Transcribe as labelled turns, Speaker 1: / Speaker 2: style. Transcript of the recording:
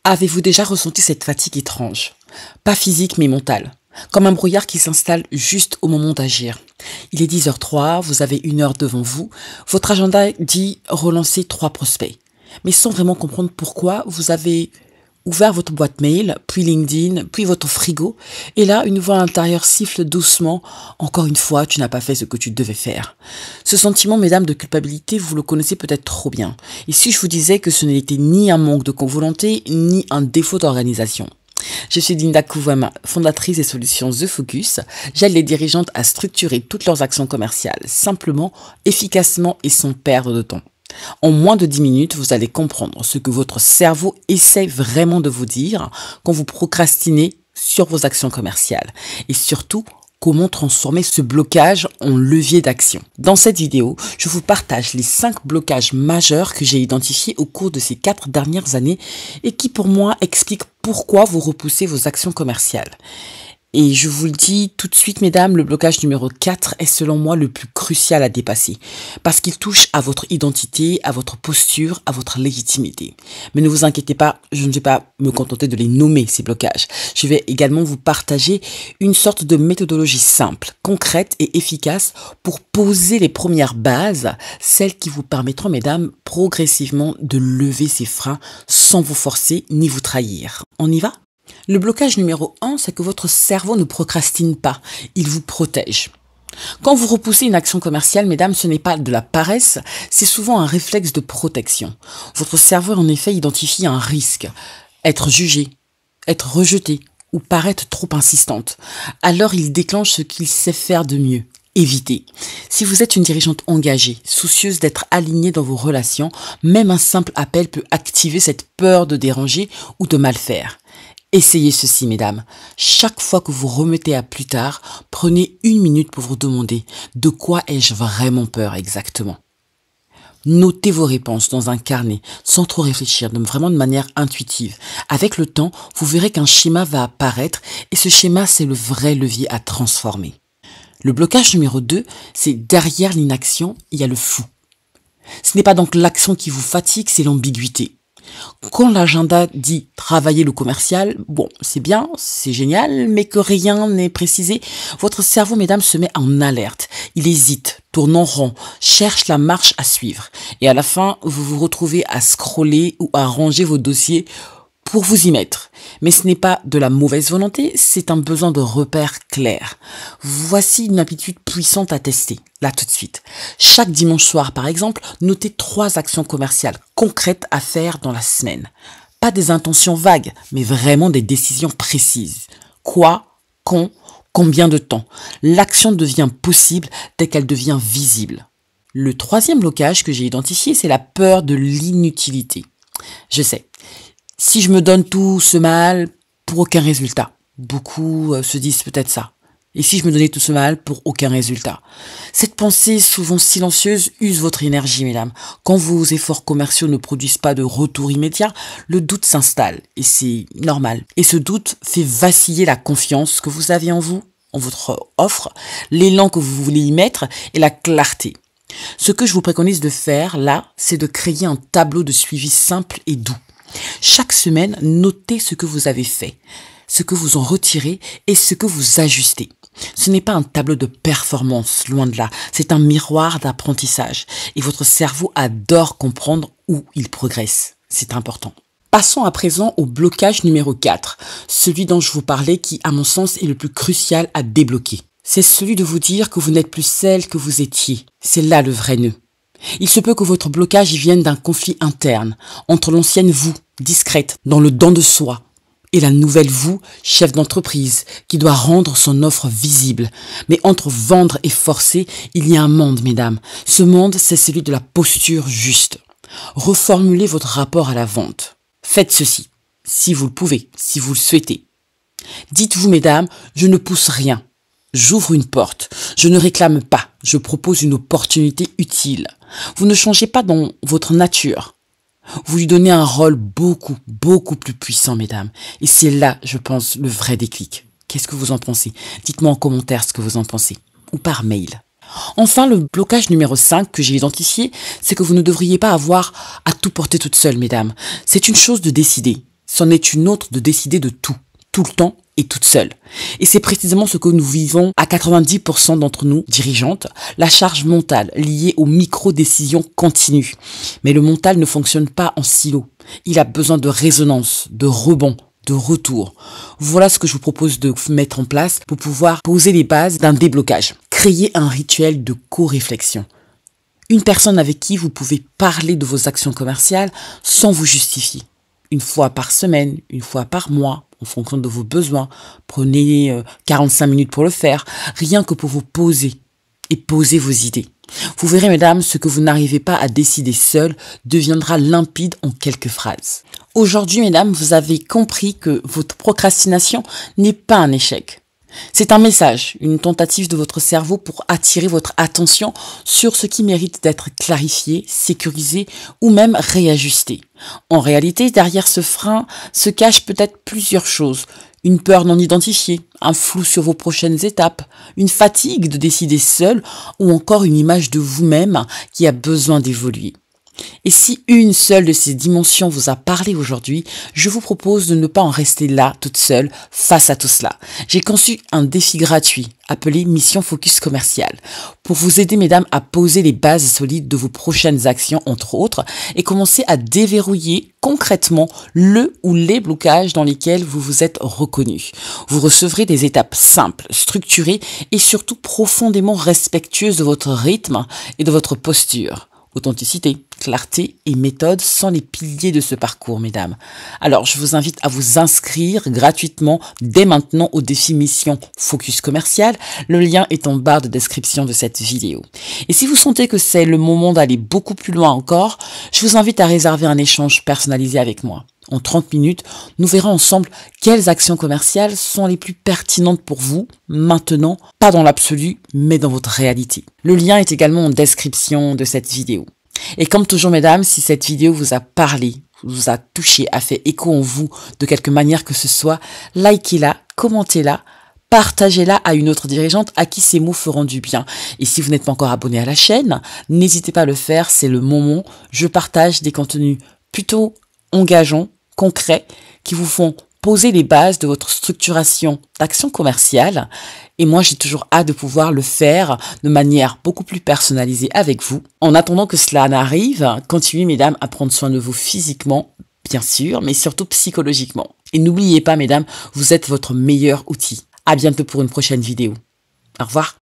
Speaker 1: Avez-vous déjà ressenti cette fatigue étrange? Pas physique mais mentale. Comme un brouillard qui s'installe juste au moment d'agir. Il est 10h03, vous avez 1 heure devant vous. Votre agenda dit relancer 3 prospects. Mais sans vraiment comprendre pourquoi, vous avez ouvert votre boîte mail, puis LinkedIn, puis votre frigo. Et là, une voix à l'intérieur siffle doucement. Encore une fois, tu n'as pas fait ce que tu devais faire. Ce sentiment, mesdames, de culpabilité, vous le connaissez peut-être trop bien. Et si je vous disais que ce n'était ni un manque de volonté, ni un défaut d'organisation? Je suis Linda Kouvama, fondatrice des solutions The Focus. J'aide les dirigeantes à structurer toutes leurs actions commerciales, simplement, efficacement et sans perdre de temps. En moins de 10 minutes, vous allez comprendre ce que votre cerveau essaie vraiment de vous dire quand vous procrastinez sur vos actions commerciales. Et surtout, comment transformer ce blocage en levier d'action. Dans cette vidéo, je vous partage les 5 blocages majeurs que j'ai identifiés au cours de ces 4 dernières années et qui pour moi expliquent pourquoi vous repoussez vos actions commerciales. Et je vous le dis tout de suite, mesdames, le blocage numéro 4 est selon moi le plus crucial à dépasser. Parce qu'il touche à votre identité, à votre posture, à votre légitimité. Mais ne vous inquiétez pas, je ne vais pas me contenter de les nommer, ces blocages. Je vais également vous partager une sorte de méthodologie simple, concrète et efficace pour poser les premières bases, celles qui vous permettront, mesdames, progressivement de lever ces freins sans vous forcer ni vous trahir. On y va ? Le blocage numéro 1, c'est que votre cerveau ne procrastine pas, il vous protège. Quand vous repoussez une action commerciale, mesdames, ce n'est pas de la paresse, c'est souvent un réflexe de protection. Votre cerveau, en effet, identifie un risque, être jugé, être rejeté ou paraître trop insistante. Alors, il déclenche ce qu'il sait faire de mieux. Évitez. Si vous êtes une dirigeante engagée, soucieuse d'être alignée dans vos relations, même un simple appel peut activer cette peur de déranger ou de mal faire. Essayez ceci, mesdames. Chaque fois que vous remettez à plus tard, prenez 1 minute pour vous demander de quoi ai-je vraiment peur exactement. Notez vos réponses dans un carnet, sans trop réfléchir, vraiment de manière intuitive. Avec le temps, vous verrez qu'un schéma va apparaître et ce schéma, c'est le vrai levier à transformer. Le blocage numéro 2, c'est derrière l'inaction, il y a le flou. Ce n'est pas donc l'action qui vous fatigue, c'est l'ambiguïté. Quand l'agenda dit travailler le commercial, bon, c'est bien, c'est génial, mais que rien n'est précisé, votre cerveau, mesdames, se met en alerte. Il hésite, tourne en rond, cherche la marche à suivre. Et à la fin, vous vous retrouvez à scroller ou à ranger vos dossiers pour vous y mettre. Mais ce n'est pas de la mauvaise volonté, c'est un besoin de repères clairs. Voici une habitude puissante à tester, là tout de suite. Chaque dimanche soir, par exemple, notez 3 actions commerciales concrètes à faire dans la semaine. Pas des intentions vagues, mais vraiment des décisions précises. Quoi, quand, combien de temps? L'action devient possible dès qu'elle devient visible. Le 3e blocage que j'ai identifié, c'est la peur de l'inutilité. Je sais. Si je me donne tout ce mal pour aucun résultat, beaucoup se disent peut-être ça. Et si je me donnais tout ce mal pour aucun résultat? Cette pensée souvent silencieuse use votre énergie, mesdames. Quand vos efforts commerciaux ne produisent pas de retour immédiat, le doute s'installe et c'est normal. Et ce doute fait vaciller la confiance que vous avez en vous, en votre offre, l'élan que vous voulez y mettre et la clarté. Ce que je vous préconise de faire là, c'est de créer un tableau de suivi simple et doux. Chaque semaine, notez ce que vous avez fait, ce que vous en retirez et ce que vous ajustez. Ce n'est pas un tableau de performance, loin de là. C'est un miroir d'apprentissage. Et votre cerveau adore comprendre où il progresse. C'est important. Passons à présent au blocage numéro 4, celui dont je vous parlais qui, à mon sens, est le plus crucial à débloquer. C'est celui de vous dire que vous n'êtes plus celle que vous étiez. C'est là le vrai nœud. Il se peut que votre blocage y vienne d'un conflit interne, entre l'ancienne vous, discrète, dans le don de soi, et la nouvelle vous, chef d'entreprise, qui doit rendre son offre visible. Mais entre vendre et forcer, il y a un monde, mesdames. Ce monde, c'est celui de la posture juste. Reformulez votre rapport à la vente. Faites ceci, si vous le pouvez, si vous le souhaitez. Dites-vous, mesdames, je ne pousse rien. J'ouvre une porte. Je ne réclame pas. Je propose une opportunité utile. Vous ne changez pas dans votre nature. Vous lui donnez un rôle beaucoup plus puissant, mesdames. Et c'est là, je pense, le vrai déclic. Qu'est-ce que vous en pensez? Dites-moi en commentaire ce que vous en pensez. Ou par mail. Enfin, le blocage numéro 5 que j'ai identifié, c'est que vous ne devriez pas avoir à tout porter toute seule, mesdames. C'est une chose de décider. c'en est une autre de décider de tout le temps et toute seule. Et c'est précisément ce que nous vivons à 90% d'entre nous, dirigeantes, la charge mentale liée aux micro-décisions continues. Mais le mental ne fonctionne pas en silo. Il a besoin de résonance, de rebond, de retour. Voilà ce que je vous propose de mettre en place pour pouvoir poser les bases d'un déblocage. Créer un rituel de co-réflexion. Une personne avec qui vous pouvez parler de vos actions commerciales sans vous justifier. Une fois par semaine, une fois par mois, en fonction de vos besoins. Prenez 45 minutes pour le faire, rien que pour vous poser et poser vos idées. Vous verrez, mesdames, ce que vous n'arrivez pas à décider seul deviendra limpide en quelques phrases. Aujourd'hui, mesdames, vous avez compris que votre procrastination n'est pas un échec. C'est un message, une tentative de votre cerveau pour attirer votre attention sur ce qui mérite d'être clarifié, sécurisé ou même réajusté. En réalité, derrière ce frein se cachent peut-être plusieurs choses. Une peur non identifiée, un flou sur vos prochaines étapes, une fatigue de décider seul ou encore une image de vous-même qui a besoin d'évoluer. Et si une seule de ces dimensions vous a parlé aujourd'hui, je vous propose de ne pas en rester là, toute seule, face à tout cela. J'ai conçu un défi gratuit, appelé Mission Focus Commercial, pour vous aider, mesdames, à poser les bases solides de vos prochaines actions, entre autres, et commencer à déverrouiller concrètement le ou les blocages dans lesquels vous vous êtes reconnus. Vous recevrez des étapes simples, structurées et surtout profondément respectueuses de votre rythme et de votre posture. Authenticité, clarté et méthode sont les piliers de ce parcours, mesdames. Alors, je vous invite à vous inscrire gratuitement dès maintenant au défi Mission Focus Commercial. Le lien est en barre de description de cette vidéo. Et si vous sentez que c'est le moment d'aller beaucoup plus loin encore, je vous invite à réserver un échange personnalisé avec moi. En 30 minutes, nous verrons ensemble quelles actions commerciales sont les plus pertinentes pour vous, maintenant, pas dans l'absolu, mais dans votre réalité. Le lien est également en description de cette vidéo. Et comme toujours, mesdames, si cette vidéo vous a parlé, vous a touché, a fait écho en vous de quelque manière que ce soit, likez-la, commentez-la, partagez-la à une autre dirigeante à qui ces mots feront du bien. Et si vous n'êtes pas encore abonné à la chaîne, n'hésitez pas à le faire, c'est le moment. Je partage des contenus plutôt engageants, concrets, qui vous font poser les bases de votre structuration d'action commerciale. Et moi, j'ai toujours hâte de pouvoir le faire de manière beaucoup plus personnalisée avec vous. En attendant que cela n'arrive, continuez, mesdames, à prendre soin de vous physiquement, bien sûr, mais surtout psychologiquement. Et n'oubliez pas, mesdames, vous êtes votre meilleur outil. À bientôt pour une prochaine vidéo. Au revoir.